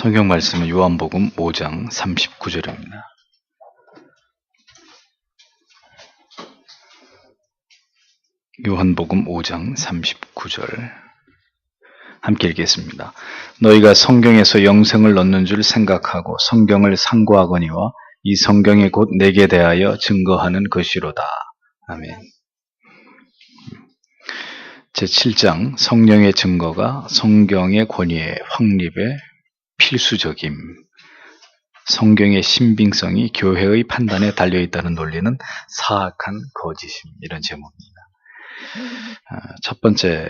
성경 말씀은 요한복음 5장 39절입니다. 요한복음 5장 39절 함께 읽겠습니다. 너희가 성경에서 영생을 얻는 줄 생각하고 성경을 상고하거니와 이 성경이 곧 내게 대하여 증거하는 것이로다. 아멘. 제7장 성령의 증거가 성경의 권위의 확립의 필수적임. 성경의 신빙성이 교회의 판단에 달려있다는 논리는 사악한 거짓임. 이런 제목입니다. 첫 번째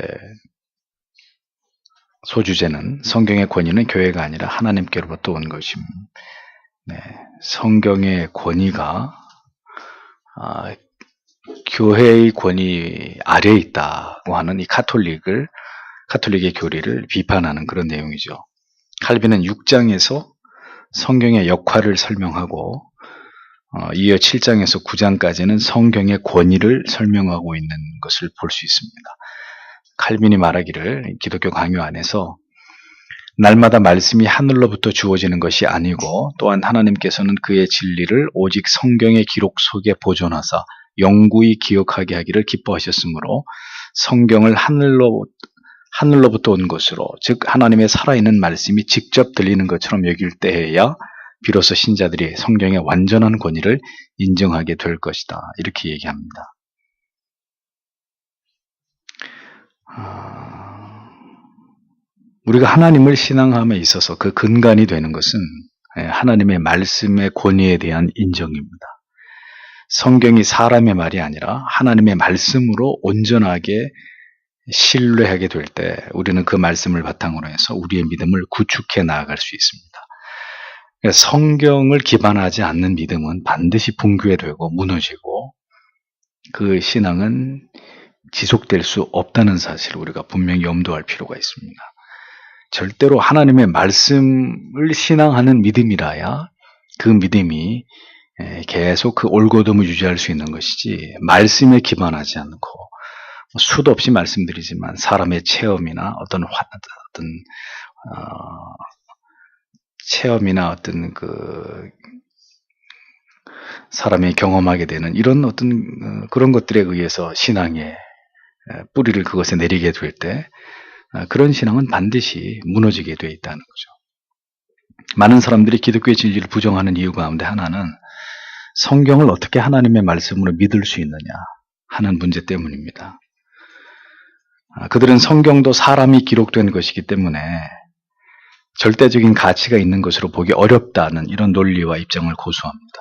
소주제는 성경의 권위는 교회가 아니라 하나님께로부터 온 것임. 성경의 권위가 교회의 권위 아래에 있다고 하는 이 카톨릭의 교리를 비판하는 그런 내용이죠. 칼빈은 6장에서 성경의 역할을 설명하고 이어 7장에서 9장까지는 성경의 권위를 설명하고 있는 것을 볼 수 있습니다. 칼빈이 말하기를 기독교 강요 안에서 날마다 말씀이 하늘로부터 주어지는 것이 아니고 또한 하나님께서는 그의 진리를 오직 성경의 기록 속에 보존하사 영구히 기억하게 하기를 기뻐하셨으므로 성경을 하늘로부터 온 것으로, 즉 하나님의 살아있는 말씀이 직접 들리는 것처럼 여길 때에야 비로소 신자들이 성경의 완전한 권위를 인정하게 될 것이다. 이렇게 얘기합니다. 우리가 하나님을 신앙함에 있어서 그 근간이 되는 것은 하나님의 말씀의 권위에 대한 인정입니다. 성경이 사람의 말이 아니라 하나님의 말씀으로 온전하게 신뢰하게 될 때 우리는 그 말씀을 바탕으로 해서 우리의 믿음을 구축해 나아갈 수 있습니다. 성경을 기반하지 않는 믿음은 반드시 붕괴되고 무너지고 그 신앙은 지속될 수 없다는 사실을 우리가 분명히 염두할 필요가 있습니다. 절대로 하나님의 말씀을 신앙하는 믿음이라야 그 믿음이 계속 그 올곧음을 유지할 수 있는 것이지, 말씀에 기반하지 않고 수도 없이 말씀드리지만 사람의 체험이나 어떤 사람이 경험하게 되는 이런 그런 것들에 의해서 신앙의 뿌리를 그것에 내리게 될 때 그런 신앙은 반드시 무너지게 되어 있다는 거죠. 많은 사람들이 기독교의 진리를 부정하는 이유 가운데 하나는 성경을 어떻게 하나님의 말씀으로 믿을 수 있느냐 하는 문제 때문입니다. 그들은 성경도 사람이 기록된 것이기 때문에 절대적인 가치가 있는 것으로 보기 어렵다는 이런 논리와 입장을 고수합니다.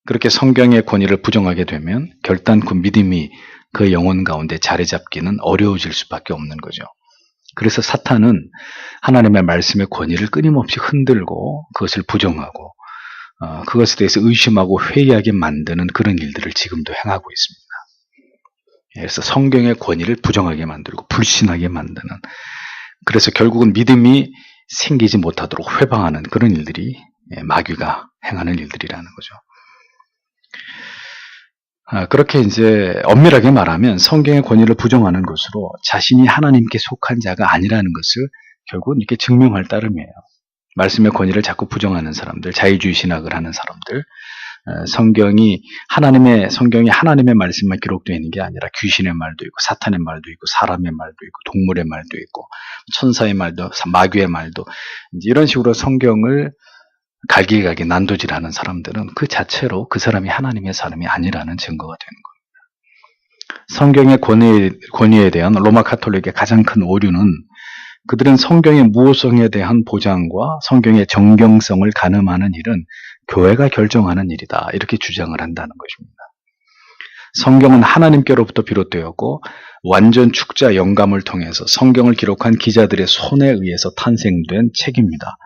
그렇게 성경의 권위를 부정하게 되면 결단코 믿음이 그 영혼 가운데 자리 잡기는 어려워질 수밖에 없는 거죠. 그래서 사탄은 하나님의 말씀의 권위를 끊임없이 흔들고 그것을 부정하고 그것에 대해서 의심하고 회의하게 만드는 그런 일들을 지금도 행하고 있습니다. 그래서 성경의 권위를 부정하게 만들고 불신하게 만드는, 그래서 결국은 믿음이 생기지 못하도록 회방하는 그런 일들이 마귀가 행하는 일들이라는 거죠. 그렇게 이제 엄밀하게 말하면 성경의 권위를 부정하는 것으로 자신이 하나님께 속한 자가 아니라는 것을 결국은 이렇게 증명할 따름이에요. 말씀의 권위를 자꾸 부정하는 사람들, 자유주의 신학을 하는 사람들, 성경이 하나님의 말씀만 기록되어 있는 게 아니라 귀신의 말도 있고 사탄의 말도 있고 사람의 말도 있고 동물의 말도 있고 천사의 말도 마귀의 말도, 이런 식으로 성경을 갈기갈기 난도질하는 사람들은 그 자체로 그 사람이 하나님의 사람이 아니라는 증거가 되는 겁니다. 성경의 권위에 대한 로마 카톨릭의 가장 큰 오류는 그들은 성경의 무호성에 대한 보장과 성경의 정경성을 가늠하는 일은 교회가 결정하는 일이다, 이렇게 주장을 한다는 것입니다. 성경은 하나님께로부터 비롯되었고 완전 축자 영감을 통해서 성경을 기록한 기자들의 손에 의해서 탄생된 책입니다.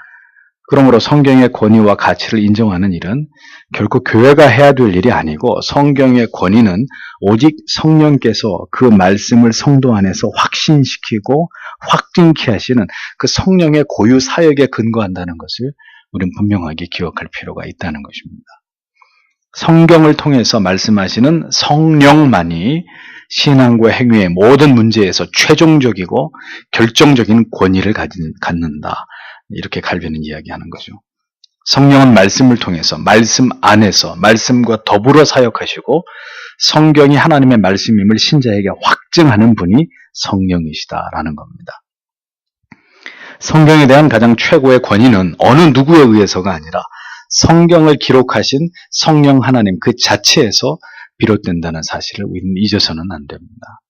그러므로 성경의 권위와 가치를 인정하는 일은 결코 교회가 해야 될 일이 아니고, 성경의 권위는 오직 성령께서 그 말씀을 성도 안에서 확신시키고 확증케 하시는 그 성령의 고유 사역에 근거한다는 것을 우리는 분명하게 기억할 필요가 있다는 것입니다. 성경을 통해서 말씀하시는 성령만이 신앙과 행위의 모든 문제에서 최종적이고 결정적인 권위를 갖는다. 이렇게 칼빈은 이야기하는 거죠. 성령은 말씀을 통해서, 말씀 안에서, 말씀과 더불어 사역하시고 성경이 하나님의 말씀임을 신자에게 확증하는 분이 성령이시다라는 겁니다. 성경에 대한 가장 최고의 권위는 어느 누구에 의해서가 아니라 성경을 기록하신 성령 하나님 그 자체에서 비롯된다는 사실을 우리는 잊어서는 안 됩니다.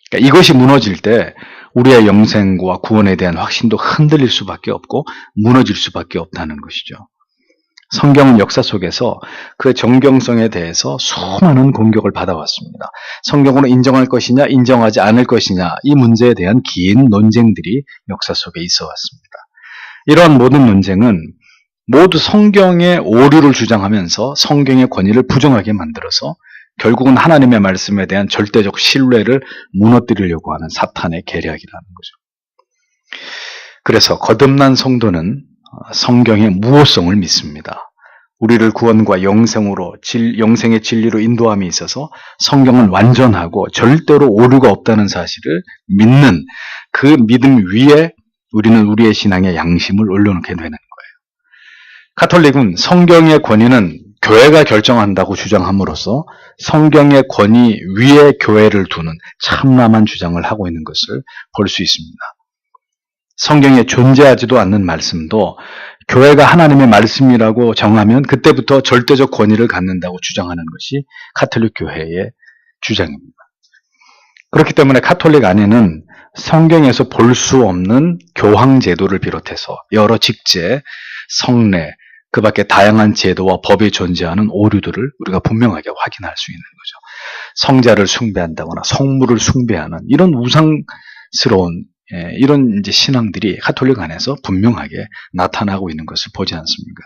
그러니까 이것이 무너질 때 우리의 영생과 구원에 대한 확신도 흔들릴 수밖에 없고 무너질 수밖에 없다는 것이죠. 성경은 역사 속에서 그 정경성에 대해서 수많은 공격을 받아왔습니다. 성경으로 인정할 것이냐 인정하지 않을 것이냐 이 문제에 대한 긴 논쟁들이 역사 속에 있어 왔습니다. 이러한 모든 논쟁은 모두 성경의 오류를 주장하면서 성경의 권위를 부정하게 만들어서 결국은 하나님의 말씀에 대한 절대적 신뢰를 무너뜨리려고 하는 사탄의 계략이라는 거죠. 그래서 거듭난 성도는 성경의 무호성을 믿습니다. 우리를 구원과 영생의 진리로 인도함이 있어서 성경은 완전하고 절대로 오류가 없다는 사실을 믿는 그 믿음 위에 우리는 우리의 신앙의 양심을 올려놓게 되는 거예요. 가톨릭은 성경의 권위는 교회가 결정한다고 주장함으로써 성경의 권위 위에 교회를 두는 참람한 주장을 하고 있는 것을 볼 수 있습니다. 성경에 존재하지도 않는 말씀도 교회가 하나님의 말씀이라고 정하면 그때부터 절대적 권위를 갖는다고 주장하는 것이 가톨릭 교회의 주장입니다. 그렇기 때문에 가톨릭 안에는 성경에서 볼 수 없는 교황 제도를 비롯해서 여러 직제, 성례, 그 밖에 다양한 제도와 법이 존재하는 오류들을 우리가 분명하게 확인할 수 있는 거죠. 성자를 숭배한다거나 성물을 숭배하는 이런 우상스러운 이런 이제 신앙들이 가톨릭 안에서 분명하게 나타나고 있는 것을 보지 않습니까?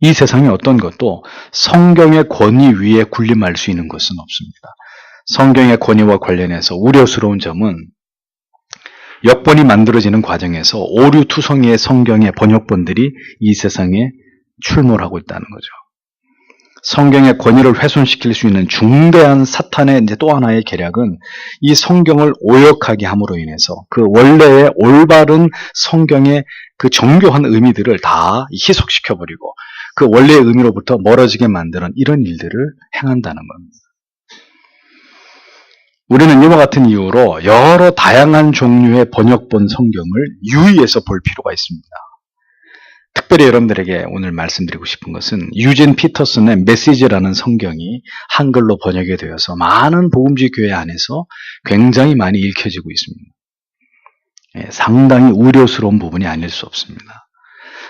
이 세상에 어떤 것도 성경의 권위 위에 군림할 수 있는 것은 없습니다. 성경의 권위와 관련해서 우려스러운 점은 역본이 만들어지는 과정에서 오류투성이의 성경의 번역본들이 이 세상에 출몰하고 하고 있다는 거죠. 성경의 권위를 훼손시킬 수 있는 중대한 사탄의 이제 또 하나의 계략은 이 성경을 오역하게 함으로 인해서 그 원래의 올바른 성경의 그 정교한 의미들을 다 희석시켜버리고 그 원래의 의미로부터 멀어지게 만드는 이런 일들을 행한다는 겁니다. 우리는 이와 같은 이유로 여러 다양한 종류의 번역본 성경을 유의해서 볼 필요가 있습니다. 특별히 여러분들에게 오늘 말씀드리고 싶은 것은 유진 피터슨의 메시지라는 성경이 한글로 번역이 되어서 많은 복음주의 교회 안에서 굉장히 많이 읽혀지고 있습니다. 상당히 우려스러운 부분이 아닐 수 없습니다.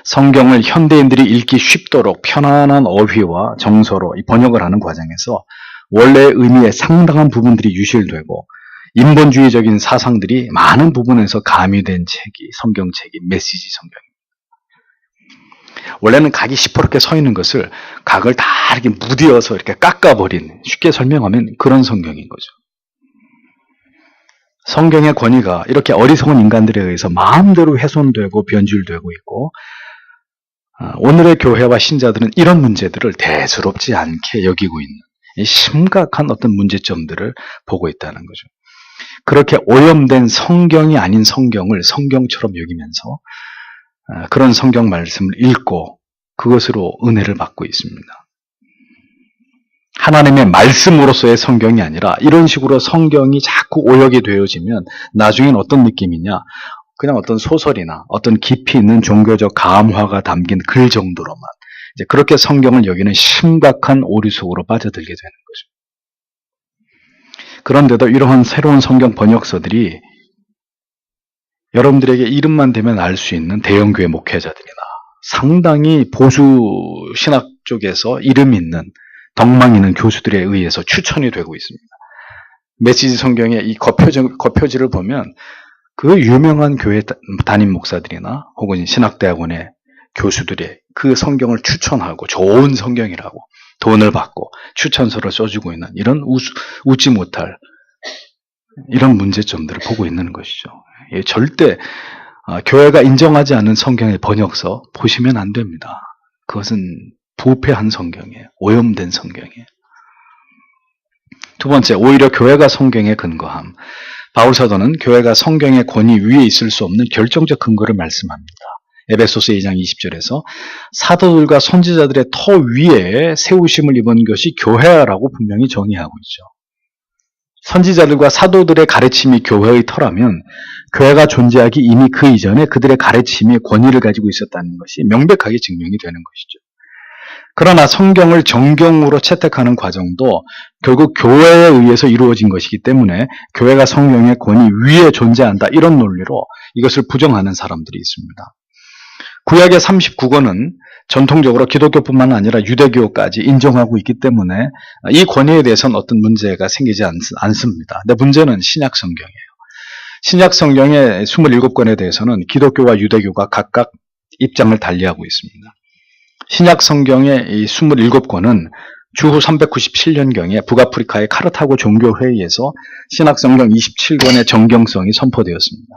성경을 현대인들이 읽기 쉽도록 편안한 어휘와 정서로 번역을 하는 과정에서 원래의 의미의 상당한 부분들이 유실되고 인본주의적인 사상들이 많은 부분에서 가미된 책이 성경책이 메시지 성경입니다. 원래는 각이 시퍼렇게 서 있는 것을 각을 다 이렇게 무디어서 이렇게 깎아버린, 쉽게 설명하면 그런 성경인 거죠. 성경의 권위가 이렇게 어리석은 인간들에 의해서 마음대로 훼손되고 변질되고 있고 오늘의 교회와 신자들은 이런 문제들을 대수롭지 않게 여기고 있는 심각한 어떤 문제점들을 보고 있다는 거죠. 그렇게 오염된 성경이 아닌 성경을 성경처럼 여기면서 그런 성경 말씀을 읽고 그것으로 은혜를 받고 있습니다. 하나님의 말씀으로서의 성경이 아니라 이런 식으로 성경이 자꾸 오역이 되어지면 나중엔 어떤 느낌이냐? 그냥 어떤 소설이나 어떤 깊이 있는 종교적 감화가 담긴 글 정도로만 이제 그렇게 성경을 여기는 심각한 오류 속으로 빠져들게 되는 거죠. 그런데도 이러한 새로운 성경 번역서들이 여러분들에게 이름만 대면 알 수 있는 대형교회 목회자들이나 상당히 보수 신학 쪽에서 이름 있는 덕망 있는 교수들에 의해서 추천이 되고 있습니다. 메시지 성경의 이 겉표지를 보면 그 유명한 교회 담임 목사들이나 혹은 신학대학원의 교수들이 그 성경을 추천하고 좋은 성경이라고 돈을 받고 추천서를 써주고 있는 이런 웃지 못할 이런 문제점들을 보고 있는 것이죠. 절대 교회가 인정하지 않는 성경의 번역서 보시면 안 됩니다. 그것은 부패한 성경이에요. 오염된 성경이에요. 두 번째, 오히려 교회가 성경에 근거함. 바울 사도는 교회가 성경의 권위 위에 있을 수 없는 결정적 근거를 말씀합니다. 에베소서 2장 20절에서 사도들과 선지자들의 터 위에 세우심을 입은 것이 교회라고 분명히 정의하고 있죠. 선지자들과 사도들의 가르침이 교회의 터라면 교회가 존재하기 이미 그 이전에 그들의 가르침이 권위를 가지고 있었다는 것이 명백하게 증명이 되는 것이죠. 그러나 성경을 정경으로 채택하는 과정도 결국 교회에 의해서 이루어진 것이기 때문에 교회가 성경의 권위 위에 존재한다 이런 논리로 이것을 부정하는 사람들이 있습니다. 구약의 39권은 전통적으로 기독교뿐만 아니라 유대교까지 인정하고 있기 때문에 이 권위에 대해서는 어떤 문제가 생기지 않습니다. 근데 문제는 신약 성경이에요. 신약 성경의 27권에 대해서는 기독교와 유대교가 각각 입장을 달리하고 있습니다. 신약 성경의 이 27권은 주후 397년경에 북아프리카의 카르타고 종교회의에서 신약 성경 27권의 정경성이 선포되었습니다.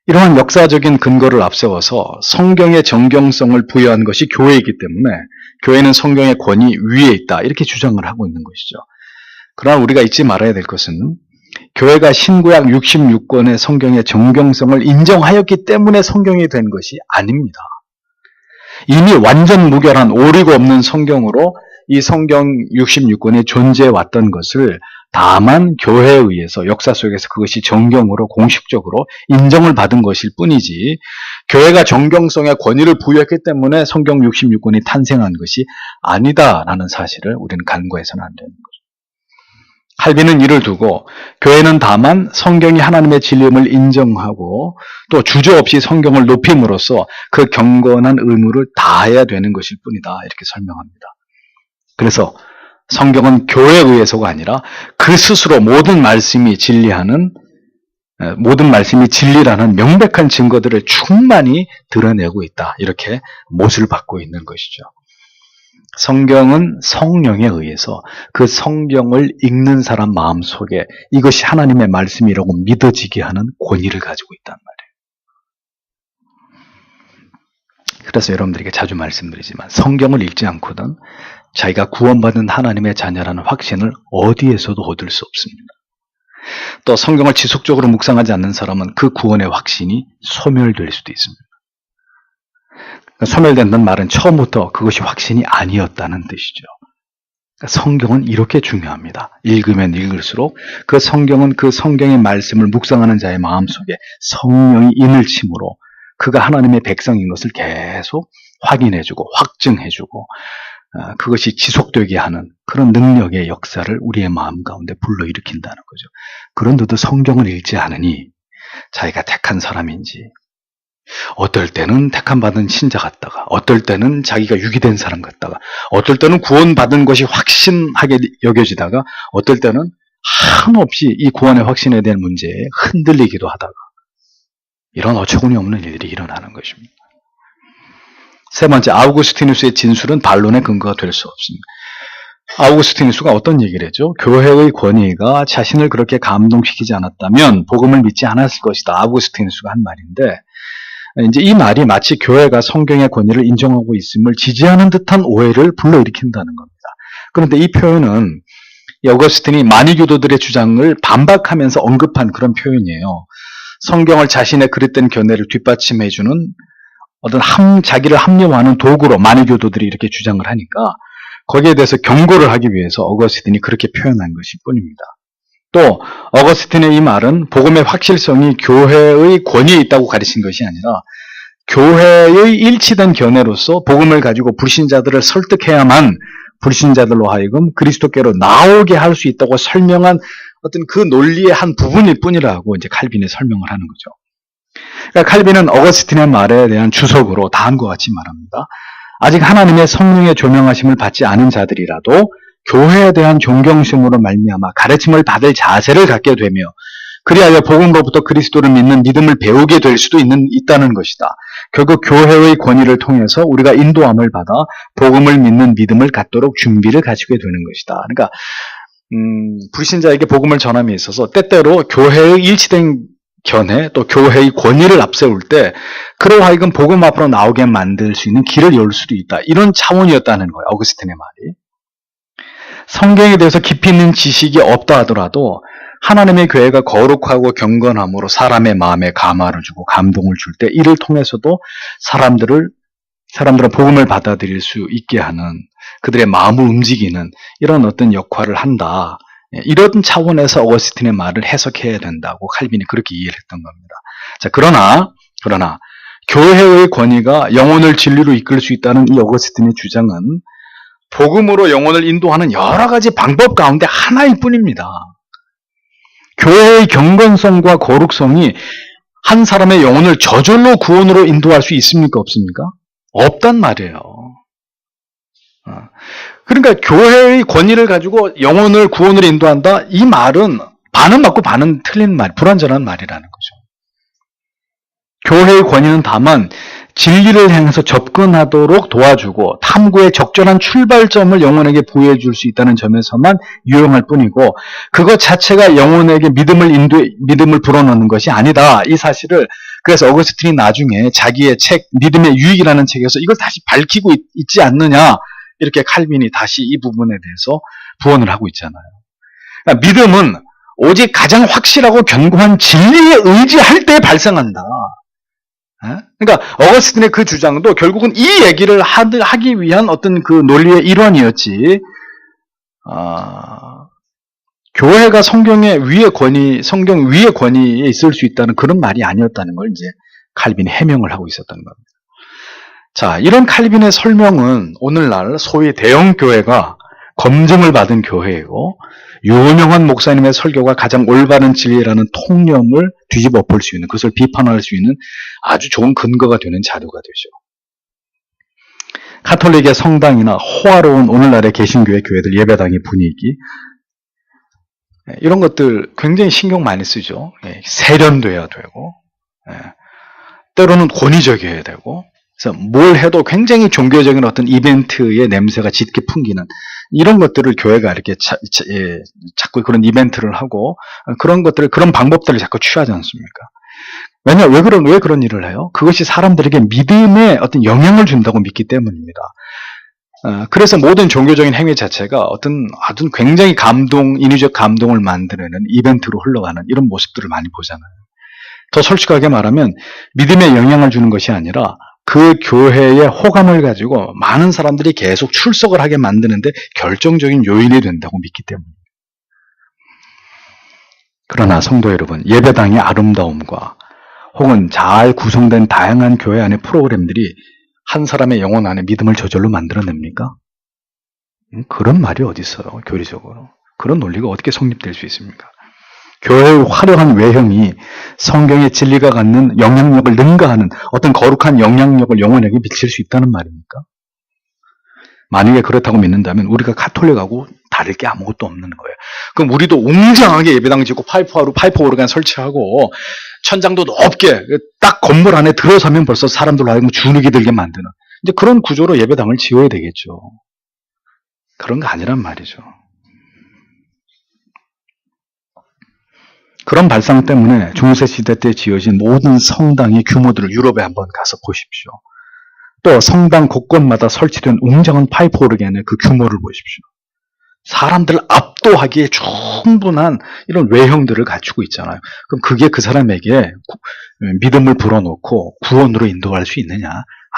이러한 역사적인 근거를 앞세워서 성경의 정경성을 부여한 것이 교회이기 때문에 교회는 성경의 권위 위에 있다 이렇게 주장을 하고 있는 것이죠. 그러나 우리가 잊지 말아야 될 것은 교회가 신구약 66권의 성경의 정경성을 인정하였기 때문에 성경이 된 것이 아닙니다. 이미 완전 무결한 오류가 없는 성경으로 이 성경 66권이 존재해 왔던 것을 다만 교회에 의해서 역사 속에서 그것이 정경으로 공식적으로 인정을 받은 것일 뿐이지 교회가 정경성의 권위를 부여했기 때문에 성경 66권이 탄생한 것이 아니다라는 사실을 우리는 간과해서는 안 되는 거죠. 칼빈은 이를 두고 교회는 다만 성경이 하나님의 진리임을 인정하고 또 주저없이 성경을 높임으로써 그 경건한 의무를 다해야 되는 것일 뿐이다 이렇게 설명합니다. 그래서 성경은 교회에 의해서가 아니라 그 스스로 모든 말씀이 진리라는 명백한 증거들을 충만히 드러내고 있다 이렇게 못을 받고 있는 것이죠. 성경은 성령에 의해서 그 성경을 읽는 사람 마음속에 이것이 하나님의 말씀이라고 믿어지게 하는 권위를 가지고 있단 말이에요. 그래서 여러분들에게 자주 말씀드리지만 성경을 읽지 않고는 자기가 구원받은 하나님의 자녀라는 확신을 어디에서도 얻을 수 없습니다. 또 성경을 지속적으로 묵상하지 않는 사람은 그 구원의 확신이 소멸될 수도 있습니다. 소멸된다는 말은 처음부터 그것이 확신이 아니었다는 뜻이죠. 성경은 이렇게 중요합니다. 읽으면 읽을수록 그 성경은 그 성경의 말씀을 묵상하는 자의 마음속에 성령이 인을 침으로 그가 하나님의 백성인 것을 계속 확인해주고 확증해주고 그것이 지속되게 하는 그런 능력의 역사를 우리의 마음 가운데 불러일으킨다는 거죠. 그런데도 성경을 읽지 않으니 자기가 택한 사람인지 어떨 때는 택함받은 신자 같다가 어떨 때는 자기가 유기된 사람 같다가 어떨 때는 구원받은 것이 확신하게 여겨지다가 어떨 때는 한없이 이 구원의 확신에 대한 문제에 흔들리기도 하다가 이런 어처구니 없는 일들이 일어나는 것입니다. 세 번째, 아우구스티누스의 진술은 반론의 근거가 될 수 없습니다. 아우구스티누스가 어떤 얘기를 했죠? 교회의 권위가 자신을 그렇게 감동시키지 않았다면 복음을 믿지 않았을 것이다. 아우구스티누스가 한 말인데 이제 이 말이 마치 교회가 성경의 권위를 인정하고 있음을 지지하는 듯한 오해를 불러일으킨다는 겁니다. 그런데 이 표현은 어거스틴이 마니교도들의 주장을 반박하면서 언급한 그런 표현이에요. 성경을 자신의 그릇된 견해를 뒷받침해주는 어떤 자기를 합리화하는 도구로 마니교도들이 이렇게 주장을 하니까 거기에 대해서 경고를 하기 위해서 어거스틴이 그렇게 표현한 것일 뿐입니다. 또 어거스틴의 이 말은 복음의 확실성이 교회의 권위에 있다고 가르친 것이 아니라 교회의 일치된 견해로서 복음을 가지고 불신자들을 설득해야만 불신자들로 하여금 그리스도께로 나오게 할 수 있다고 설명한 어떤 그 논리의 한 부분일 뿐이라고 이제 칼빈이 설명을 하는 거죠. 그러니까 칼빈은 어거스틴의 말에 대한 주석으로 다음과 같이 말합니다. 아직 하나님의 성령의 조명하심을 받지 않은 자들이라도 교회에 대한 존경심으로 말미암아 가르침을 받을 자세를 갖게 되며 그리하여 복음으로부터 그리스도를 믿는 믿음을 배우게 될 수도 있다는 것이다. 결국 교회의 권위를 통해서 우리가 인도함을 받아 복음을 믿는 믿음을 갖도록 준비를 가지게 되는 것이다. 그러니까 불신자에게 복음을 전함에 있어서 때때로 교회의 일치된 견해 또 교회의 권위를 앞세울 때 그로 하여금 복음 앞으로 나오게 만들 수 있는 길을 열 수도 있다. 이런 차원이었다는 거예요. 어거스틴의 말이. 성경에 대해서 깊이 있는 지식이 없다 하더라도 하나님의 교회가 거룩하고 경건함으로 사람의 마음에 감화를 주고 감동을 줄 때 이를 통해서도 사람들은 복음을 받아들일 수 있게 하는, 그들의 마음을 움직이는 이런 어떤 역할을 한다. 이런 차원에서 어거스틴의 말을 해석해야 된다고 칼빈이 그렇게 이해를 했던 겁니다. 자, 그러나 교회의 권위가 영혼을 진리로 이끌 수 있다는 이 어거스틴의 주장은 복음으로 영혼을 인도하는 여러 가지 방법 가운데 하나일 뿐입니다. 교회의 경건성과 거룩성이 한 사람의 영혼을 저절로 구원으로 인도할 수 있습니까? 없습니까? 없단 말이에요. 그러니까 교회의 권위를 가지고 영혼을 구원으로 인도한다? 이 말은 반은 맞고 반은 틀린 말, 불완전한 말이라는 거죠. 교회의 권위는 다만 진리를 향해서 접근하도록 도와주고 탐구의 적절한 출발점을 영혼에게 보여줄 수 있다는 점에서만 유용할 뿐이고, 그것 자체가 영혼에게 믿음을 불어넣는 것이 아니다. 이 사실을 그래서 어거스틴이 나중에 자기의 책 믿음의 유익이라는 책에서 이걸 다시 밝히고 있지 않느냐, 이렇게 칼빈이 다시 이 부분에 대해서 부언을 하고 있잖아요. 그러니까 믿음은 오직 가장 확실하고 견고한 진리에 의지할 때 발생한다. 그러니까 어거스틴의 그 주장도 결국은 이 얘기를 하기 위한 어떤 그 논리의 일환이었지, 교회가 성경 위의 권위에 있을 수 있다는 그런 말이 아니었다는 걸 이제 칼빈이 해명을 하고 있었던 겁니다. 자, 이런 칼빈의 설명은 오늘날 소위 대형 교회가 검증을 받은 교회이고 유명한 목사님의 설교가 가장 올바른 진리라는 통념을 뒤집어 볼 수 있는, 그것을 비판할 수 있는 아주 좋은 근거가 되는 자료가 되죠. 가톨릭의 성당이나 호화로운 오늘날의 개신교회 교회들 예배당의 분위기, 이런 것들 굉장히 신경 많이 쓰죠. 세련돼야 되고, 때로는 권위적이어야 되고, 그래서 뭘 해도 굉장히 종교적인 어떤 이벤트의 냄새가 짙게 풍기는 이런 것들을 교회가 이렇게 자꾸 그런 이벤트를 하고 그런 방법들을 자꾸 취하지 않습니까? 왜 그런 일을 해요? 그것이 사람들에게 믿음에 어떤 영향을 준다고 믿기 때문입니다. 그래서 모든 종교적인 행위 자체가 어떤 아주 굉장히 인위적 감동을 만들어내는 이벤트로 흘러가는 이런 모습들을 많이 보잖아요. 더 솔직하게 말하면 믿음에 영향을 주는 것이 아니라 그 교회의 호감을 가지고 많은 사람들이 계속 출석을 하게 만드는데 결정적인 요인이 된다고 믿기 때문입니다. 그러나 성도 여러분, 예배당의 아름다움과 혹은 잘 구성된 다양한 교회 안의 프로그램들이 한 사람의 영혼 안에 믿음을 저절로 만들어냅니까? 그런 말이 어디 있어요, 교리적으로. 그런 논리가 어떻게 성립될 수 있습니까? 교회의 화려한 외형이 성경의 진리가 갖는 영향력을 능가하는 어떤 거룩한 영향력을 영혼에게 미칠 수 있다는 말입니까? 만약에 그렇다고 믿는다면 우리가 가톨릭하고 다를 게 아무것도 없는 거예요. 그럼 우리도 웅장하게 예배당 짓고 파이프 오르간 설치하고 천장도 높게 딱 건물 안에 들어서면 벌써 사람들로 하여금 주눅이 들게 만드는 이제 그런 구조로 예배당을 지어야 되겠죠. 그런 거 아니란 말이죠. 그런 발상 때문에 중세 시대 때 지어진 모든 성당의 규모들을 유럽에 한번 가서 보십시오. 또 성당 곳곳마다 설치된 웅장한 파이프 오르간의 그 규모를 보십시오. 사람들을 압도하기에 충분한 이런 외형들을 갖추고 있잖아요. 그럼 그게 그 사람에게 믿음을 불어넣고 구원으로 인도할 수 있느냐?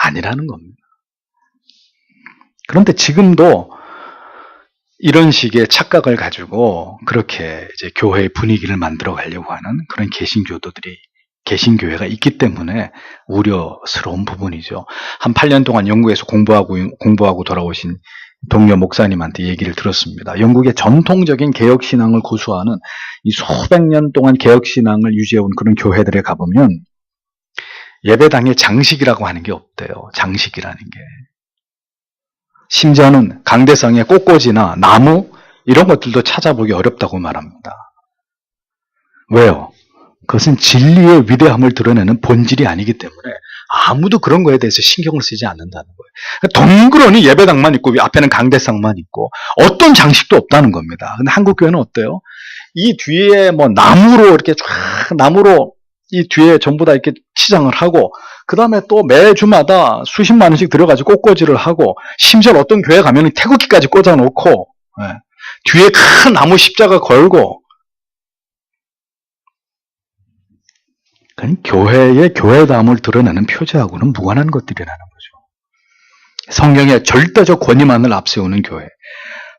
아니라는 겁니다. 그런데 지금도 이런 식의 착각을 가지고 그렇게 이제 교회의 분위기를 만들어 가려고 하는 그런 개신교회가 있기 때문에 우려스러운 부분이죠. 한 8년 동안 영국에서 공부하고 돌아오신 동료 목사님한테 얘기를 들었습니다. 영국의 전통적인 개혁신앙을 고수하는 이 수백 년 동안 개혁신앙을 유지해온 그런 교회들에 가보면 예배당에 장식이라고 하는 게 없대요. 장식이라는 게. 심지어는 강대상의 꽃꽂이나 나무 이런 것들도 찾아보기 어렵다고 말합니다. 왜요? 그것은 진리의 위대함을 드러내는 본질이 아니기 때문에 아무도 그런 거에 대해서 신경을 쓰지 않는다는 거예요. 덩그러니 예배당만 있고 앞에는 강대상만 있고 어떤 장식도 없다는 겁니다. 근데 한국 교회는 어때요? 이 뒤에 뭐 나무로 이렇게 쫙 나무로 이 뒤에 전부 다 이렇게 치장을 하고 그 다음에 또 매주마다 수십만 원씩 들어가지고 꽃꽂이를 하고 심지어 어떤 교회 가면 태극기까지 꽂아놓고 뒤에 큰 나무 십자가 걸고 교회의 교회다움을 드러내는 표제하고는 무관한 것들이라는 거죠. 성경의 절대적 권위만을 앞세우는 교회.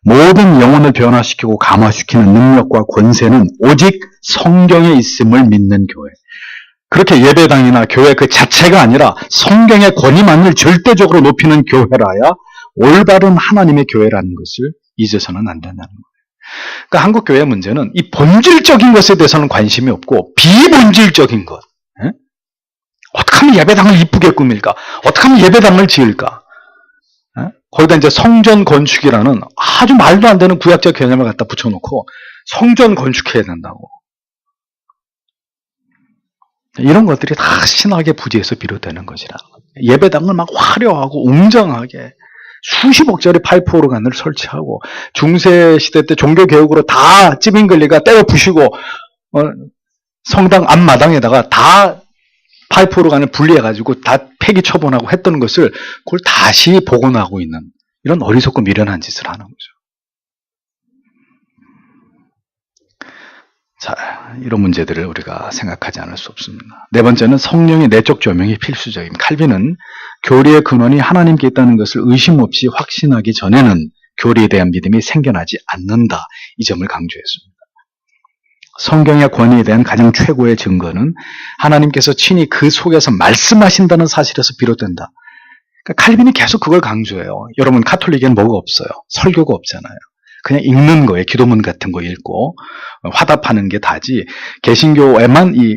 모든 영혼을 변화시키고 감화시키는 능력과 권세는 오직 성경에 있음을 믿는 교회. 그렇게 예배당이나 교회 그 자체가 아니라 성경의 권위만을 절대적으로 높이는 교회라야 올바른 하나님의 교회라는 것을 잊어서는 안 된다는 거예요. 그러니까 한국 교회의 문제는 이 본질적인 것에 대해서는 관심이 없고 비본질적인 것. 어떻게 하면 예배당을 이쁘게 꾸밀까? 어떻게 하면 예배당을 지을까? 거기다 이제 성전 건축이라는 아주 말도 안 되는 구약적 개념을 갖다 붙여놓고 성전 건축해야 된다고. 이런 것들이 다 신학의 부재에서 비롯되는 것이라. 예배당을 막 화려하고 웅장하게 수십억짜리 파이프 오르간을 설치하고 중세 시대 때 종교 개혁으로 다 찌빙글리가 때려 부시고 성당 앞마당에다가 다 파이프 오르간을 분리해가지고 다 폐기 처분하고 했던 것을 그걸 다시 복원하고 있는 이런 어리석고 미련한 짓을 하는 거죠. 자, 이런 문제들을 우리가 생각하지 않을 수 없습니다. 네 번째는 성령의 내적 조명이 필수적입니다. 칼빈은 교리의 근원이 하나님께 있다는 것을 의심 없이 확신하기 전에는 교리에 대한 믿음이 생겨나지 않는다. 이 점을 강조했습니다. 성경의 권위에 대한 가장 최고의 증거는 하나님께서 친히 그 속에서 말씀하신다는 사실에서 비롯된다. 그러니까 칼빈이 계속 그걸 강조해요. 여러분 카톨릭에는 뭐가 없어요? 설교가 없잖아요. 그냥 읽는 거예요. 기도문 같은 거 읽고 화답하는 게 다지 개신교에만 이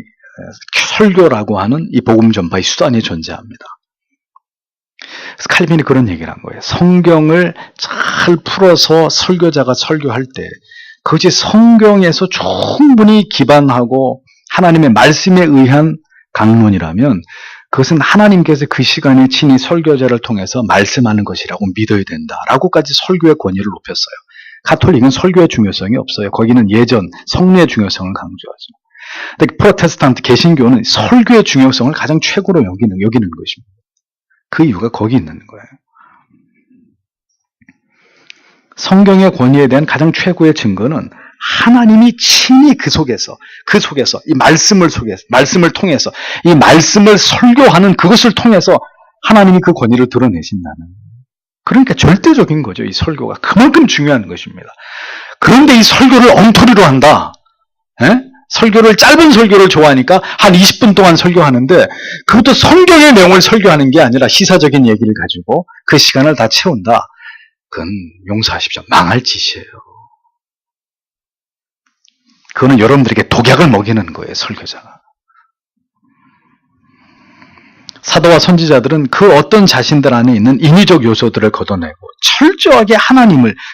설교라고 하는 이 복음 전파의 수단이 존재합니다. 그래서 칼빈이 그런 얘기를 한 거예요. 성경을 잘 풀어서 설교자가 설교할 때 그것이 성경에서 충분히 기반하고 하나님의 말씀에 의한 강론이라면 그것은 하나님께서 그 시간에 친히 설교자를 통해서 말씀하는 것이라고 믿어야 된다라고까지 설교의 권위를 높였어요. 가톨릭은 설교의 중요성이 없어요. 거기는 예전 성례의 중요성을 강조하죠. 근데 프로테스탄트 개신교는 설교의 중요성을 가장 최고로 여기는 것입니다. 그 이유가 거기 있는 거예요. 성경의 권위에 대한 가장 최고의 증거는 하나님이 친히 그 속에서 이 말씀을 통해서 이 말씀을 설교하는 그것을 통해서 하나님이 그 권위를 드러내신다는. 그러니까 절대적인 거죠. 이 설교가 그만큼 중요한 것입니다. 그런데 이 설교를 엉터리로 한다. 짧은 설교를 좋아하니까 한 20분 동안 설교하는데 그것도 성경의 내용을 설교하는 게 아니라 시사적인 얘기를 가지고 그 시간을 다 채운다. 그건 용서하십시오. 망할 짓이에요. 그거는 여러분들에게 독약을 먹이는 거예요. 설교자가. 사도와 선지자들은 그 어떤 자신들 안에 있는 인위적 요소들을 걷어내고 철저하게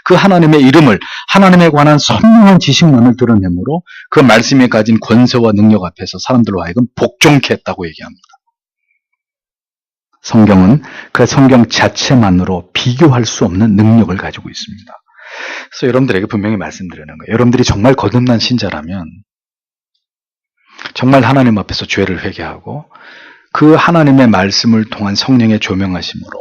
그 하나님의 이름을, 하나님에 관한 선명한 지식만을 드러내므로 그 말씀에 가진 권세와 능력 앞에서 사람들로 하여금 복종케 했다고 얘기합니다. 성경은 그 성경 자체만으로 비교할 수 없는 능력을 가지고 있습니다. 그래서 여러분들에게 분명히 말씀드리는 거예요. 여러분들이 정말 거듭난 신자라면 정말 하나님 앞에서 죄를 회개하고 그 하나님의 말씀을 통한 성령의 조명하심으로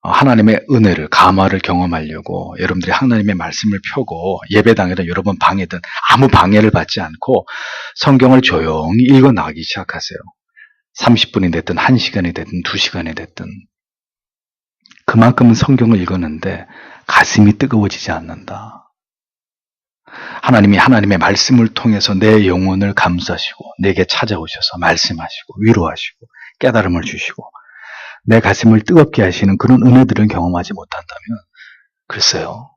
하나님의 은혜를, 감화를 경험하려고 여러분들이 하나님의 말씀을 펴고 예배당이든 여러분 방이든 아무 방해를 받지 않고 성경을 조용히 읽어 나가기 시작하세요. 30분이 됐든 1시간이 됐든 2시간이 됐든 그만큼은 성경을 읽었는데 가슴이 뜨거워지지 않는다. 하나님이 하나님의 말씀을 통해서 내 영혼을 감싸시고 내게 찾아오셔서 말씀하시고 위로하시고 깨달음을 주시고 내 가슴을 뜨겁게 하시는 그런 은혜들을 경험하지 못한다면 글쎄요.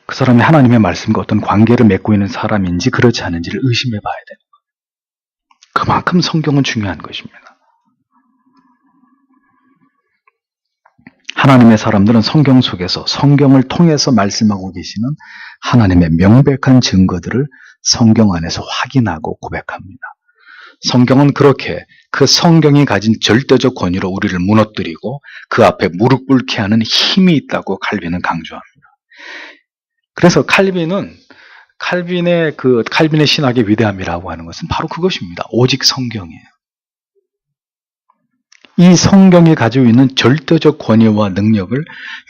그 사람이 하나님의 말씀과 어떤 관계를 맺고 있는 사람인지 그렇지 않은지를 의심해 봐야 되는 거예요. 그만큼 성경은 중요한 것입니다. 하나님의 사람들은 성경 속에서 성경을 통해서 말씀하고 계시는 하나님의 명백한 증거들을 성경 안에서 확인하고 고백합니다. 성경은 그렇게 그 성경이 가진 절대적 권위로 우리를 무너뜨리고 그 앞에 무릎 꿇게 하는 힘이 있다고 칼빈은 강조합니다. 그래서 칼빈의 신학의 위대함이라고 하는 것은 바로 그것입니다. 오직 성경이에요. 이 성경이 가지고 있는 절대적 권위와 능력을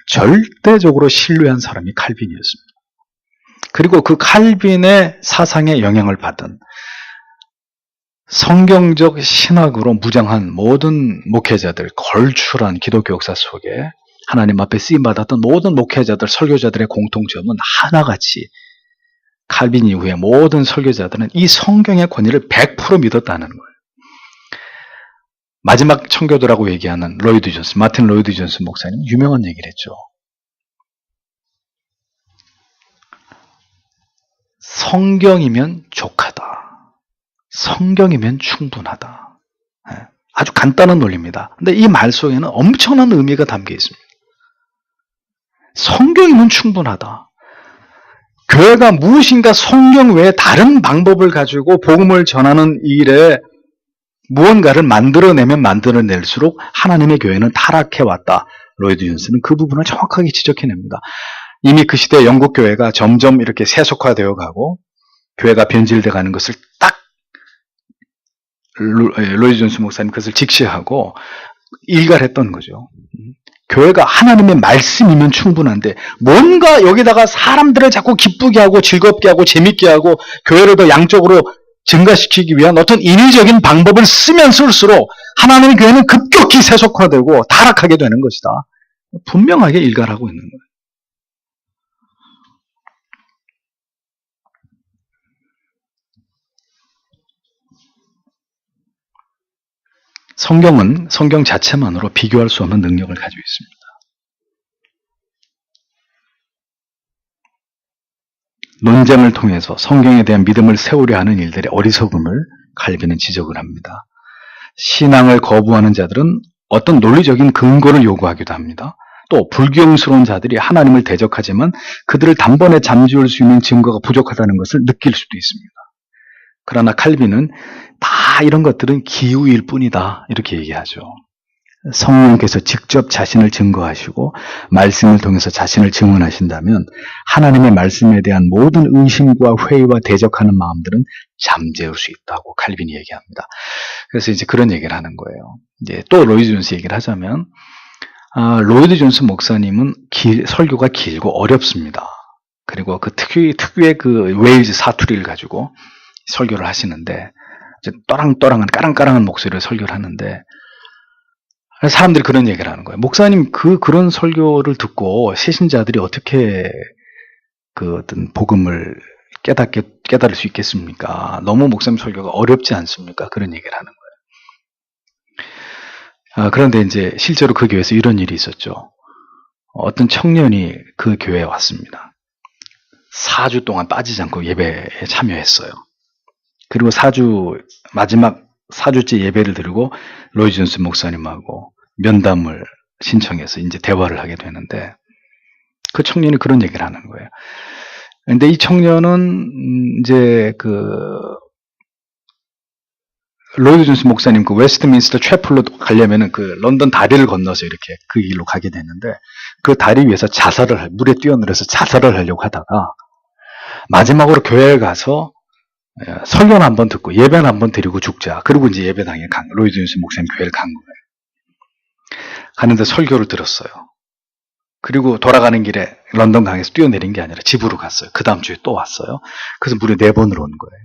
절대적으로 신뢰한 사람이 칼빈이었습니다. 그리고 그 칼빈의 사상에 영향을 받은 성경적 신학으로 무장한 모든 목회자들, 걸출한 기독교 역사 속에 하나님 앞에 쓰임받았던 모든 목회자들, 설교자들의 공통점은 하나같이 칼빈 이후에 모든 설교자들은 이 성경의 권위를 100% 믿었다는 거예요. 마지막 청교도라고 얘기하는 로이드 존스, 마틴 로이드 존스 목사님 유명한 얘기를 했죠. 성경이면 족하다. 성경이면 충분하다. 아주 간단한 논리입니다. 근데 이 말 속에는 엄청난 의미가 담겨 있습니다. 성경이면 충분하다. 교회가 무엇인가 성경 외에 다른 방법을 가지고 복음을 전하는 일에 무언가를 만들어내면 만들어낼수록 하나님의 교회는 타락해왔다. 로이드 존스는 그 부분을 정확하게 지적해냅니다. 이미 그 시대 영국 교회가 점점 이렇게 세속화되어 가고 교회가 변질돼 가는 것을 딱 로이드 존스 목사님 그것을 직시하고 일갈했던 거죠. 교회가 하나님의 말씀이면 충분한데 뭔가 여기다가 사람들을 자꾸 기쁘게 하고 즐겁게 하고 재밌게 하고 교회를 더 양적으로 증가시키기 위한 어떤 인위적인 방법을 쓰면 쓸수록 하나님의 교회는 급격히 세속화되고 타락하게 되는 것이다. 분명하게 일갈하고 있는 거예요. 성경은 성경 자체만으로 비교할 수 없는 능력을 가지고 있습니다. 논쟁을 통해서 성경에 대한 믿음을 세우려 하는 일들의 어리석음을 칼빈은 지적을 합니다. 신앙을 거부하는 자들은 어떤 논리적인 근거를 요구하기도 합니다. 또 불경스러운 자들이 하나님을 대적하지만 그들을 단번에 잠재울 수 있는 증거가 부족하다는 것을 느낄 수도 있습니다. 그러나 칼빈은 다 이런 것들은 기우일 뿐이다 이렇게 얘기하죠. 성령께서 직접 자신을 증거하시고 말씀을 통해서 자신을 증언하신다면 하나님의 말씀에 대한 모든 의심과 회의와 대적하는 마음들은 잠재울 수 있다고 칼빈이 얘기합니다. 그래서 이제 그런 얘기를 하는 거예요. 이제 또 로이드 존스 얘기를 하자면 로이드 존스 목사님은 설교가 길고 어렵습니다. 그리고 그 특유의 그 웨일즈 사투리를 가지고 설교를 하시는데 또랑또랑한 까랑까랑한 목소리로 설교를 하는데 사람들이 그런 얘기를 하는 거예요. 목사님 그런 설교를 듣고 새신자들이 어떻게 그 어떤 복음을 깨달을 수 있겠습니까? 너무 목사님 설교가 어렵지 않습니까? 그런 얘기를 하는 거예요. 그런데 이제 실제로 그 교회에서 이런 일이 있었죠. 어떤 청년이 그 교회에 왔습니다. 4주 동안 빠지지 않고 예배에 참여했어요. 그리고 마지막 4주째 예배를 드리고 로이드 존스 목사님하고 면담을 신청해서 이제 대화를 하게 되는데 그 청년이 그런 얘기를 하는 거예요. 근데 이 청년은 이제 로이드 존스 목사님 그 웨스트민스터 채플로 가려면은 그 런던 다리를 건너서 이렇게 그 길로 가게 됐는데 그 다리 위에서 물에 뛰어내려서 자살을 하려고 하다가 마지막으로 교회에 가서 설교는 한번 듣고 예배는 한번 드리고 죽자. 그리고 이제 예배당에 로이드 존스 목사님 교회를 간 거예요. 가는데 설교를 들었어요. 그리고 돌아가는 길에 런던 강에서 뛰어내린 게 아니라 집으로 갔어요. 그 다음 주에 또 왔어요. 그래서 무려 4번을 온 거예요.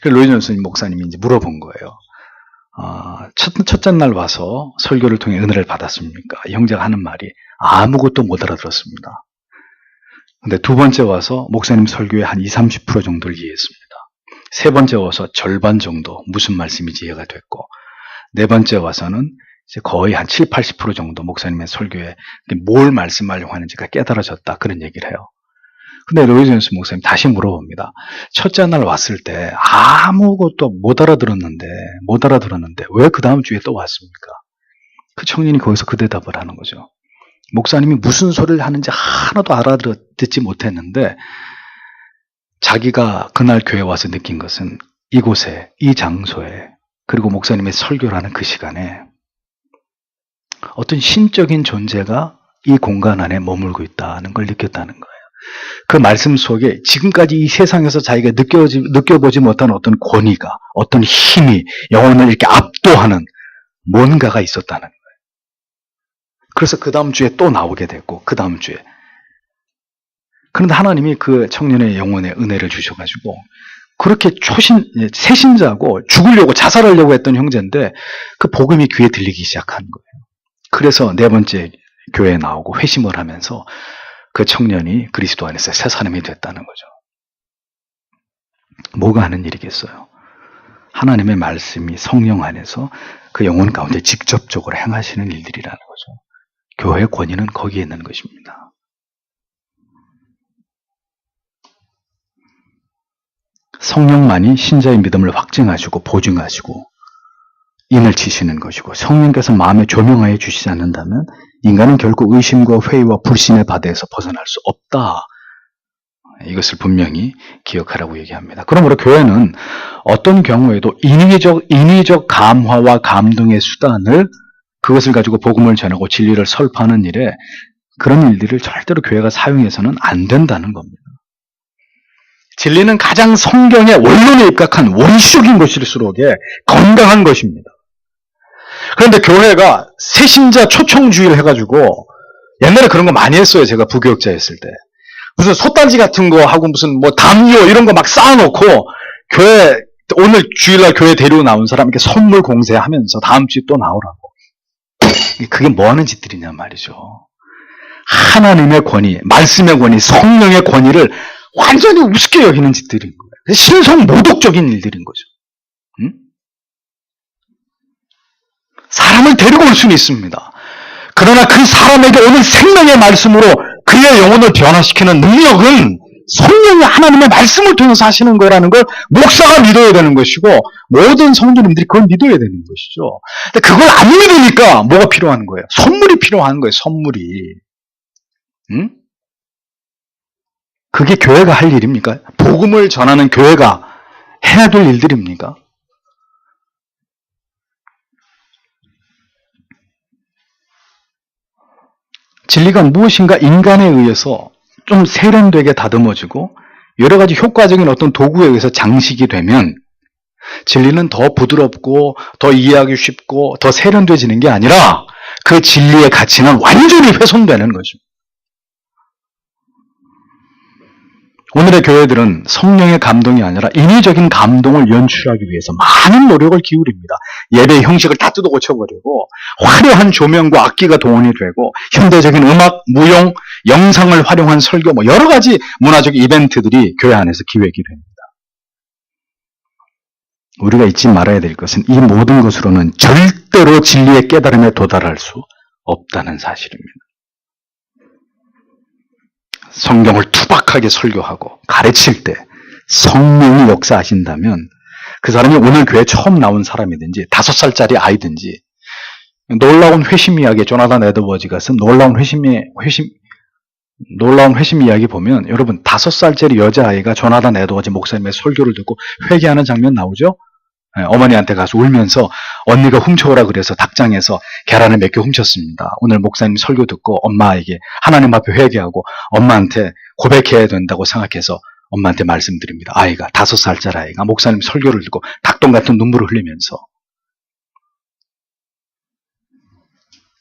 그래서 로이드 존스 목사님이 이제 물어본 거예요. 첫째 날 와서 설교를 통해 은혜를 받았습니까? 형제가 하는 말이 아무것도 못 알아들었습니다. 근데 두 번째 와서 목사님 설교의 한 20-30% 정도를 이해했습니다. 세 번째 와서 절반 정도 무슨 말씀인지 이해가 됐고 네 번째 와서는 이제 거의 한 70-80% 정도 목사님의 설교에 뭘 말씀하려고 하는지가 깨달아졌다 그런 얘기를 해요. 근데 로이드 존스 목사님 다시 물어봅니다. 첫째 날 왔을 때 아무것도 못 알아들었는데 왜 그 다음 주에 또 왔습니까? 그 청년이 거기서 그 대답을 하는 거죠. 목사님이 무슨 소리를 하는지 하나도 알아듣지 못했는데 자기가 그날 교회에 와서 느낀 것은 이곳에, 이 장소에, 그리고 목사님의 설교를 하는 그 시간에 어떤 신적인 존재가 이 공간 안에 머물고 있다는 걸 느꼈다는 거예요. 그 말씀 속에 지금까지 이 세상에서 자기가 느껴보지 못한 어떤 권위가, 어떤 힘이 영혼을 이렇게 압도하는 뭔가가 있었다는 거예요. 그래서 그 다음 주에 또 나오게 됐고, 그 다음 주에. 그런데 하나님이 그 청년의 영혼에 은혜를 주셔가지고 그렇게 새신자고 죽으려고 자살하려고 했던 형제인데 그 복음이 귀에 들리기 시작한 거예요. 그래서 네 번째 교회에 나오고 회심을 하면서 그 청년이 그리스도 안에서 새 사람이 됐다는 거죠. 뭐가 하는 일이겠어요? 하나님의 말씀이 성령 안에서 그 영혼 가운데 직접적으로 행하시는 일들이라는 거죠. 교회의 권위는 거기에 있는 것입니다. 성령만이 신자의 믿음을 확증하시고 보증하시고 인을 치시는 것이고 성령께서 마음에 조명하여 주시지 않는다면 인간은 결국 의심과 회의와 불신의 바다에서 벗어날 수 없다. 이것을 분명히 기억하라고 얘기합니다. 그러므로 교회는 어떤 경우에도 인위적 감화와 감동의 수단을 그것을 가지고 복음을 전하고 진리를 설파하는 일에 그런 일들을 절대로 교회가 사용해서는 안 된다는 겁니다. 진리는 가장 성경의 원론에 입각한 원시적인 것일수록에 건강한 것입니다. 그런데 교회가 새신자 초청주의를 해가지고 옛날에 그런 거 많이 했어요. 제가 부교육자였을 때. 무슨 솥단지 같은 거 하고 무슨 뭐 담요 이런 거 막 쌓아놓고 교회 오늘 주일날 교회 데리고 나온 사람에게 선물 공세하면서 다음 주에 또 나오라고. 그게 뭐 하는 짓들이냐 말이죠. 하나님의 권위, 말씀의 권위, 성령의 권위를 완전히 우습게 여기는 짓들인 거예요. 신성 모독적인 일들인 거죠. 응? 사람을 데리고 올 수는 있습니다. 그러나 그 사람에게 오늘 생명의 말씀으로 그의 영혼을 변화시키는 능력은 성령이 하나님의 말씀을 통해서 하시는 거라는 걸 목사가 믿어야 되는 것이고 모든 성도님들이 그걸 믿어야 되는 것이죠. 근데 그걸 안 믿으니까 뭐가 필요한 거예요? 선물이 필요한 거예요. 선물이. 응? 그게 교회가 할 일입니까? 복음을 전하는 교회가 해야 될 일들입니까? 진리가 무엇인가 인간에 의해서 좀 세련되게 다듬어지고 여러 가지 효과적인 어떤 도구에 의해서 장식이 되면 진리는 더 부드럽고 더 이해하기 쉽고 더 세련되어지는 게 아니라 그 진리의 가치는 완전히 훼손되는 거죠. 오늘의 교회들은 성령의 감동이 아니라 인위적인 감동을 연출하기 위해서 많은 노력을 기울입니다. 예배의 형식을 다 뜯어 고쳐버리고 화려한 조명과 악기가 동원이 되고 현대적인 음악, 무용, 영상을 활용한 설교 뭐 여러 가지 문화적 이벤트들이 교회 안에서 기획이 됩니다. 우리가 잊지 말아야 될 것은 이 모든 것으로는 절대로 진리의 깨달음에 도달할 수 없다는 사실입니다. 성경을 투박하게 설교하고 가르칠 때 성령이 역사하신다면 그 사람이 오늘 교회에 처음 나온 사람이든지 5살짜리 아이든지 놀라운 회심 이야기 조나단 에드워즈가 쓴 놀라운 회심 이야기 보면 여러분 5살짜리 여자아이가 조나단 에드워즈 목사님의 설교를 듣고 회개하는 장면 나오죠? 어머니한테 가서 울면서 언니가 훔쳐오라 그래서 닭장에서 계란을 몇 개 훔쳤습니다. 오늘 목사님 설교 듣고 엄마에게 하나님 앞에 회개하고 엄마한테 고백해야 된다고 생각해서 엄마한테 말씀드립니다. 아이가 5살짜리 아이가 목사님 설교를 듣고 닭똥 같은 눈물을 흘리면서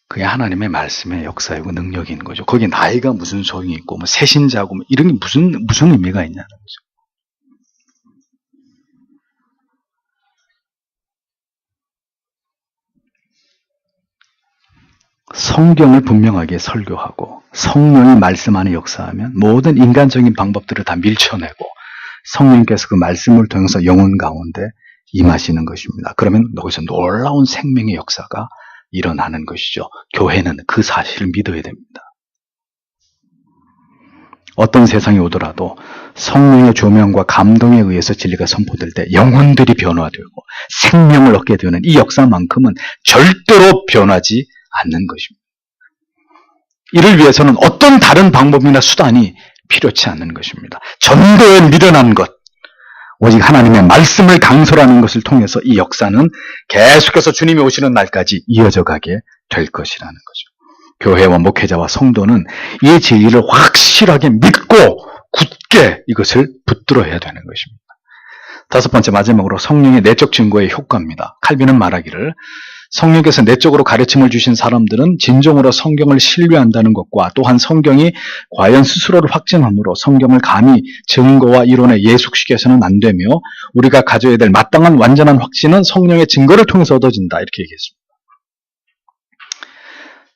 그게 하나님의 말씀의 역사이고 능력인 거죠. 거기 나이가 무슨 소용이 있고 뭐 새신자고 뭐 이런 게 무슨 의미가 있냐는 거죠. 성경을 분명하게 설교하고 성령이 말씀 안에 역사하면 모든 인간적인 방법들을 다 밀쳐내고 성령께서 그 말씀을 통해서 영혼 가운데 임하시는 것입니다. 그러면 거기서 놀라운 생명의 역사가 일어나는 것이죠. 교회는 그 사실을 믿어야 됩니다. 어떤 세상이 오더라도 성령의 조명과 감동에 의해서 진리가 선포될 때 영혼들이 변화되고 생명을 얻게 되는 이 역사만큼은 절대로 변하지 않는 것입니다. 이를 위해서는 어떤 다른 방법이나 수단이 필요치 않는 것입니다. 전도에 미련한 것, 오직 하나님의 말씀을 강설하는 것을 통해서 이 역사는 계속해서 주님이 오시는 날까지 이어져 가게 될 것이라는 거죠. 교회와 목회자와 성도는 이 진리를 확실하게 믿고 굳게 이것을 붙들어야 되는 것입니다. 5번째 마지막으로 성령의 내적 증거의 효과입니다. 칼빈은 말하기를 성령께서 내적으로 가르침을 주신 사람들은 진정으로 성경을 신뢰한다는 것과 또한 성경이 과연 스스로를 확증함으로 성경을 감히 증거와 이론에 예속시켜서는 안 되며 우리가 가져야 될 마땅한 완전한 확신은 성령의 증거를 통해서 얻어진다. 이렇게 얘기했습니다.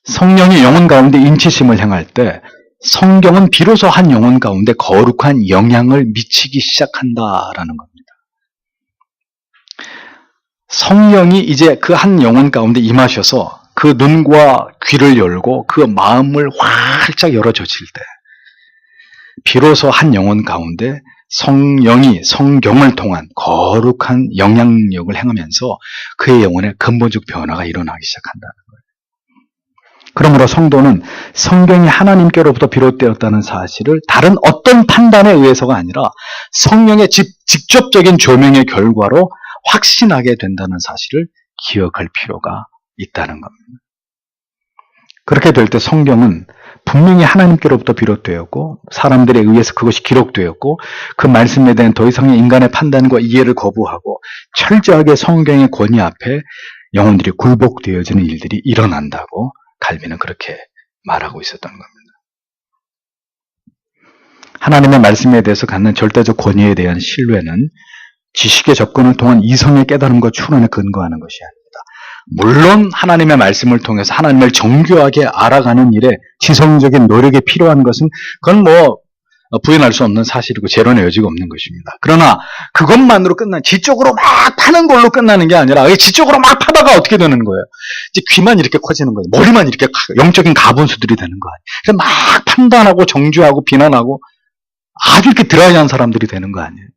성령이 영혼 가운데 인치심을 행할 때 성경은 비로소 한 영혼 가운데 거룩한 영향을 미치기 시작한다라는 겁니다. 성령이 이제 그 한 영혼 가운데 임하셔서 그 눈과 귀를 열고 그 마음을 활짝 열어젖힐 때 비로소 한 영혼 가운데 성령이 성경을 통한 거룩한 영향력을 행하면서 그의 영혼에 근본적 변화가 일어나기 시작한다는 거예요. 그러므로 성도는 성경이 하나님께로부터 비롯되었다는 사실을 다른 어떤 판단에 의해서가 아니라 성령의 직접적인 조명의 결과로 확신하게 된다는 사실을 기억할 필요가 있다는 겁니다. 그렇게 될 때 성경은 분명히 하나님께로부터 비롯되었고 사람들에 의해서 그것이 기록되었고 그 말씀에 대한 더 이상의 인간의 판단과 이해를 거부하고 철저하게 성경의 권위 앞에 영혼들이 굴복되어지는 일들이 일어난다고 갈비는 그렇게 말하고 있었던 겁니다. 하나님의 말씀에 대해서 갖는 절대적 권위에 대한 신뢰는 지식의 접근을 통한 이성의 깨달음과 추론에 근거하는 것이 아닙니다. 물론 하나님의 말씀을 통해서 하나님을 정교하게 알아가는 일에 지성적인 노력이 필요한 것은 그건 부인할 수 없는 사실이고 재론의 여지가 없는 것입니다. 그러나 그것만으로 지적으로 막 파는 걸로 끝나는 게 아니라 지적으로 막 파다가 어떻게 되는 거예요? 이제 귀만 이렇게 커지는 거예요. 머리만 이렇게 영적인 가분수들이 되는 거예요. 그래서 막 판단하고 정죄하고 비난하고 아주 이렇게 드라이한 사람들이 되는 거 아니에요.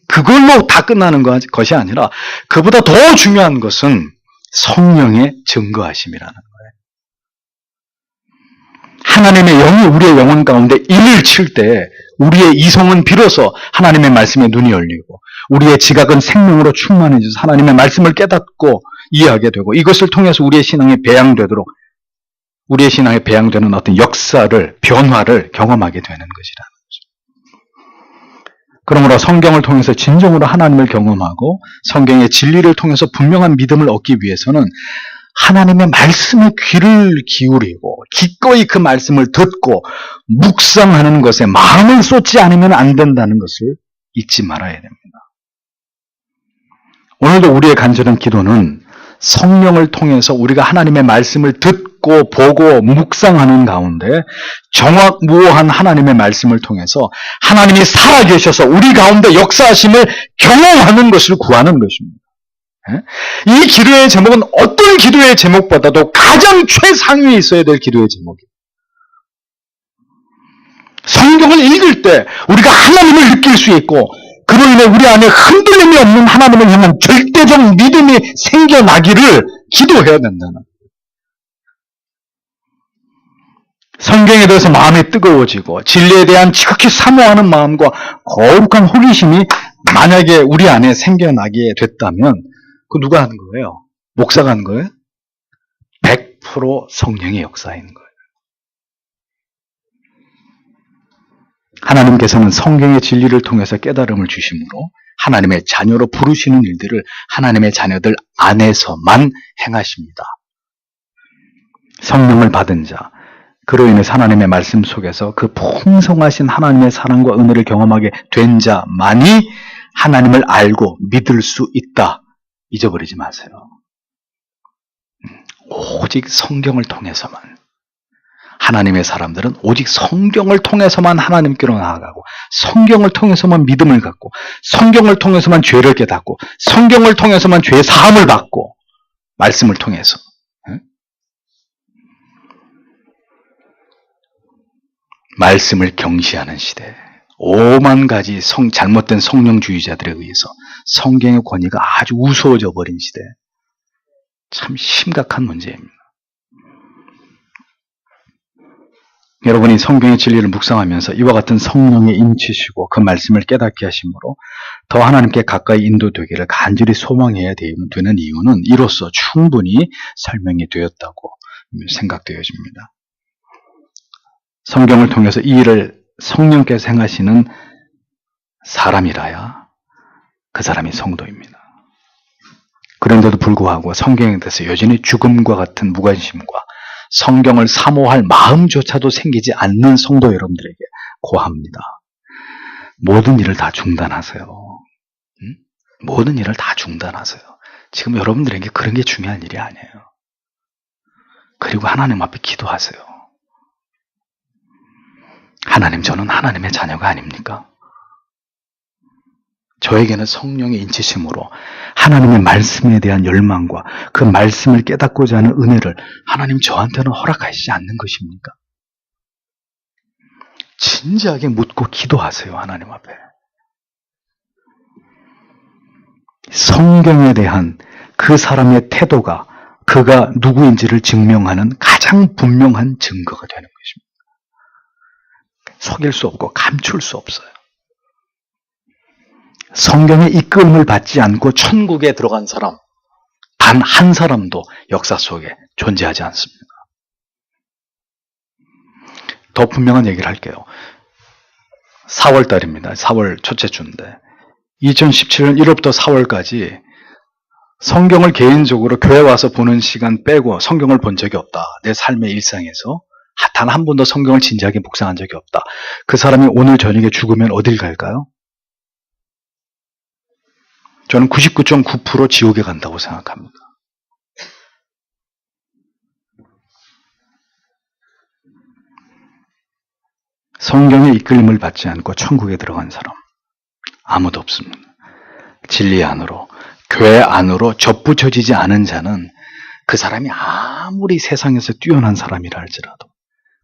그걸로 다 끝나는 것이 아니라 그보다 더 중요한 것은 성령의 증거하심이라는 거예요. 하나님의 영이 우리의 영혼 가운데 일을 칠 때 우리의 이성은 비로소 하나님의 말씀에 눈이 열리고 우리의 지각은 생명으로 충만해져서 하나님의 말씀을 깨닫고 이해하게 되고 이것을 통해서 우리의 신앙이 배양되도록 우리의 신앙에 배양되는 어떤 역사를 변화를 경험하게 되는 것이라는 거죠. 그러므로 성경을 통해서 진정으로 하나님을 경험하고 성경의 진리를 통해서 분명한 믿음을 얻기 위해서는 하나님의 말씀에 귀를 기울이고 기꺼이 그 말씀을 듣고 묵상하는 것에 마음을 쏟지 않으면 안 된다는 것을 잊지 말아야 됩니다. 오늘도 우리의 간절한 기도는 성령을 통해서 우리가 하나님의 말씀을 듣고 보고 묵상하는 가운데 정확무오한 하나님의 말씀을 통해서 하나님이 살아계셔서 우리 가운데 역사하심을 경험하는 것을 구하는 것입니다. 이 기도의 제목은 어떤 기도의 제목보다도 가장 최상위에 있어야 될 기도의 제목이에요. 성경을 읽을 때 우리가 하나님을 느낄 수 있고 그로 인해 우리 안에 흔들림이 없는 하나님을 향한 절대적 믿음이 생겨나기를 기도해야 된다는 거예요. 성경에 대해서 마음이 뜨거워지고 진리에 대한 지극히 사모하는 마음과 거룩한 호기심이 만약에 우리 안에 생겨나게 됐다면 그 누가 하는 거예요? 목사가 하는 거예요? 100% 성령의 역사인 거예요. 하나님께서는 성경의 진리를 통해서 깨달음을 주심으로 하나님의 자녀로 부르시는 일들을 하나님의 자녀들 안에서만 행하십니다. 성령을 받은 자, 그로 인해서 하나님의 말씀 속에서 그 풍성하신 하나님의 사랑과 은혜를 경험하게 된 자만이 하나님을 알고 믿을 수 있다. 잊어버리지 마세요. 오직 성경을 통해서만 하나님의 사람들은 오직 성경을 통해서만 하나님께로 나아가고 성경을 통해서만 믿음을 갖고 성경을 통해서만 죄를 깨닫고 성경을 통해서만 죄의 사함을 받고 말씀을 통해서 말씀을 경시하는 시대, 5만 가지 잘못된 성령주의자들에 의해서 성경의 권위가 아주 우스워져 버린 시대, 참 심각한 문제입니다. 여러분이 성경의 진리를 묵상하면서 이와 같은 성령에 임치시고 그 말씀을 깨닫게 하심으로 더 하나님께 가까이 인도되기를 간절히 소망해야 되는 이유는 이로써 충분히 설명이 되었다고 생각되어집니다. 성경을 통해서 이 일을 성령께서 행하시는 사람이라야 그 사람이 성도입니다. 그런데도 불구하고 성경에 대해서 여전히 죽음과 같은 무관심과 성경을 사모할 마음조차도 생기지 않는 성도 여러분들에게 고합니다. 모든 일을 다 중단하세요. 모든 일을 다 중단하세요. 지금 여러분들에게 그런 게 중요한 일이 아니에요. 그리고 하나님 앞에 기도하세요. 하나님, 저는 하나님의 자녀가 아닙니까? 저에게는 성령의 인치심으로 하나님의 말씀에 대한 열망과 그 말씀을 깨닫고자 하는 은혜를 하나님 저한테는 허락하시지 않는 것입니까? 진지하게 묻고 기도하세요. 하나님 앞에. 성경에 대한 그 사람의 태도가 그가 누구인지를 증명하는 가장 분명한 증거가 되는 것입니다. 속일 수 없고 감출 수 없어요. 성경의 이끌림을 받지 않고 천국에 들어간 사람, 단 한 사람도 역사 속에 존재하지 않습니다. 더 분명한 얘기를 할게요. 4월 달입니다. 4월 첫째 주인데 2017년 1월부터 4월까지 성경을 개인적으로 교회 와서 보는 시간 빼고 성경을 본 적이 없다. 내 삶의 일상에서 단 한 번도 성경을 진지하게 묵상한 적이 없다. 그 사람이 오늘 저녁에 죽으면 어딜 갈까요? 저는 99.9% 지옥에 간다고 생각합니다. 성경의 이끌림을 받지 않고 천국에 들어간 사람 아무도 없습니다. 진리 안으로, 교회 안으로 접붙여지지 않은 자는 그 사람이 아무리 세상에서 뛰어난 사람이라 할지라도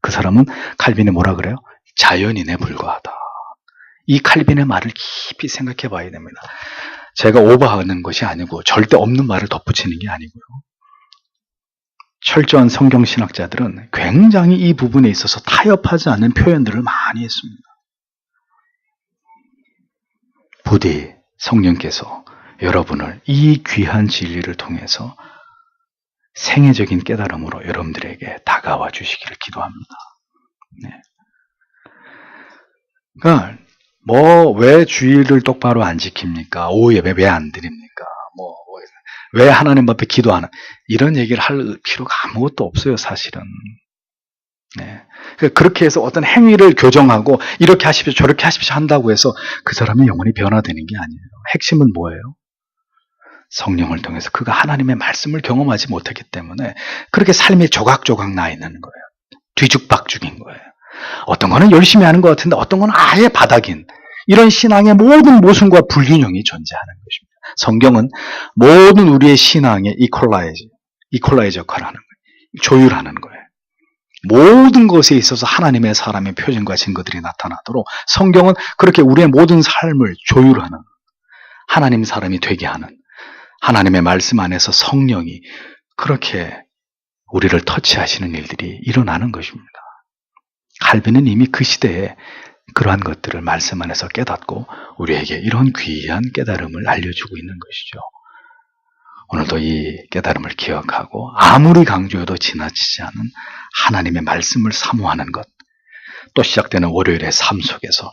그 사람은 칼빈이 뭐라 그래요? 자연인에 불과하다. 이 칼빈의 말을 깊이 생각해 봐야 됩니다. 제가 오버하는 것이 아니고 절대 없는 말을 덧붙이는 게 아니고요. 철저한 성경신학자들은 굉장히 이 부분에 있어서 타협하지 않는 표현들을 많이 했습니다. 부디 성령께서 여러분을 이 귀한 진리를 통해서 생애적인 깨달음으로 여러분들에게 다가와 주시기를 기도합니다. 네. 그러니까 왜 주일을 똑바로 안 지킵니까? 오후 예배 왜 안 드립니까? 왜 하나님 앞에 기도하는 이런 얘기를 할 필요가 아무것도 없어요, 사실은. 네. 그렇게 해서 어떤 행위를 교정하고 이렇게 하십시오, 저렇게 하십시오 한다고 해서 그 사람의 영혼이 변화되는 게 아니에요. 핵심은 뭐예요? 성령을 통해서 그가 하나님의 말씀을 경험하지 못했기 때문에 그렇게 삶이 조각조각 나 있는 거예요. 뒤죽박죽인 거예요. 어떤 거는 열심히 하는 것 같은데 어떤 거는 아예 바닥인 이런 신앙의 모든 모순과 불균형이 존재하는 것입니다. 성경은 모든 우리의 신앙의 이퀄라이저 역할을 하는 거예요. 조율하는 거예요. 모든 것에 있어서 하나님의 사람의 표징과 증거들이 나타나도록 성경은 그렇게 우리의 모든 삶을 조율하는 하나님 사람이 되게 하는 하나님의 말씀 안에서 성령이 그렇게 우리를 터치하시는 일들이 일어나는 것입니다. 칼빈은 이미 그 시대에 그러한 것들을 말씀 안에서 깨닫고 우리에게 이런 귀한 깨달음을 알려주고 있는 것이죠. 오늘도 이 깨달음을 기억하고 아무리 강조해도 지나치지 않은 하나님의 말씀을 사모하는 것, 또 시작되는 월요일의 삶 속에서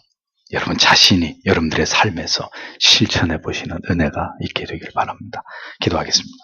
여러분 자신이 여러분들의 삶에서 실천해 보시는 은혜가 있게 되길 바랍니다. 기도하겠습니다.